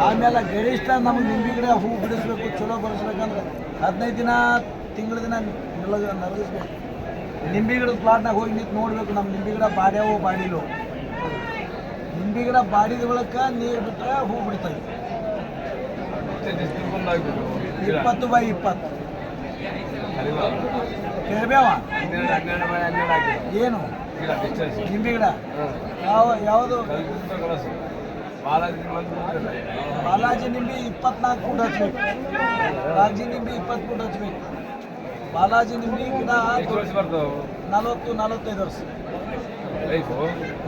ಆಮೇಲೆ ಗರಿಷ್ಠ ನಮ್ಗೆ ನಿಂಬೆ ಗಿಡ ಹೂ ಬಿಡಿಸ್ಬೇಕು, ಚಲೋ ಬರೆಸ್ಬೇಕಂದ್ರೆ 15 ದಿನ ತಿಂಗಳ ದಿನ ನರಗಿಸ್ಬೇಕು. ನಿಂಬೆ ಗಿಡದ ಪ್ಲಾಟ್ನಾಗ ಹೋಗಿ ನಿಂತು ನೋಡಬೇಕು ನಮ್ಮ ನಿಂಬೆ ಗಿಡ ಬಾಡ್ಯಾವೋ ಬಾಡಿಲೋ. ನಿಂಬೆ ಗಿಡ ಬಾಡಿದ ಬಳಿಕ ನೀರು ಬಿಟ್ಟರೆ ಹೂ ಬಿಡ್ತದೆ. 20x20 ಕರಿಬೇವ ಏನು ನಿಂಬೆ ಗಿಡ ಯಾವುದು ಬಾಲಾಜಿ ನಿಂಬೆ 24 ಫೂಟ್ ಹಚ್ಬೇಕು. ರಾಜಿ ನಿಂಬೆ 20 ಫೂಟ್ ಹಚ್ಬೇಕು. ಬಾಲಾಜಿ ನಿಂಬೆ ಗಿಡ 40-45 ವರ್ಷ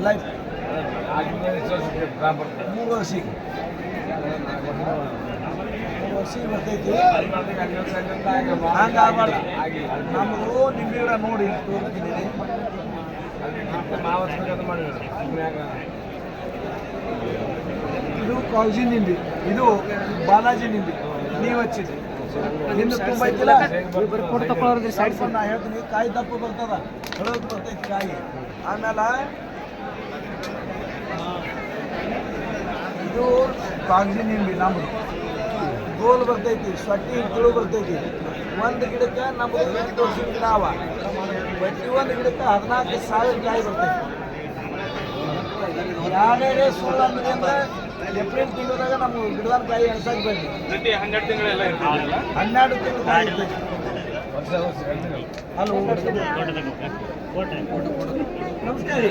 ಲೈಫ್ 3 ವರ್ಷಕ್ಕೆ ಬರ್ತೈತಿ. ಹಂಗಾಗಬಾರ್ದು. ನಮ್ಮದು ನಿಂಬೆ ಗಿಡ ನೋಡಿ ತೋರಿಸ್ತೀನಿ. ಇದು ಕೌಜಿ ನಿಂಬೆ, ಇದು ಬಾಲಾಜಿ ನಿಂಬೆ. ನೀವು ಹಚ್ಚಿದ್ರಿ ಇನ್ನು ತುಂಬ ಐತಿಲ್ಲ. ನಾ ಹೇಳ್ತೀನಿ, ಕಾಯಿ ದಪ್ಪ ಬರ್ತದ, ಹೊಳೋದು ಬರ್ತೈತಿ ಕಾಯಿ. ಆಮೇಲೆ ಇದು ಕಾಗಜಿ ನಿಂಬೆ ನಮ್ಮದು ಗೋಲ್ ಬರ್ತೈತಿ, ಸೊಟ್ಟಿ ಗಿಳು ಬರ್ತೈತಿ. ಒಂದು ಗಿಡಕ್ಕೆ ನಮ್ಮದು 8 ವರ್ಷದ ಗಿಡ ಅವ. ಪ್ರತಿಯೊಂದು ಗಿಡಕ್ಕೆ 14,000 ಕಾಯಿ ಬರ್ತೈತಿ. ಯಾರ್ಯಾರೇ ಸುಳ್ಳು ಅಂದ್ರೆ ಏಪ್ರಿಲ್ ತಿಂಗಳದಾಗ ನಮ್ಮ ಗಿಡದ ಕಾಯಿ ಎಣ್ಸಕ್ಕೆ ಬೇಕು. 12 ತಿಂಗಳು ಕಾಯಿ ಇರ್ತೈತಿ. ಹಲೋ ನಮಸ್ಕಾರ ರೀ.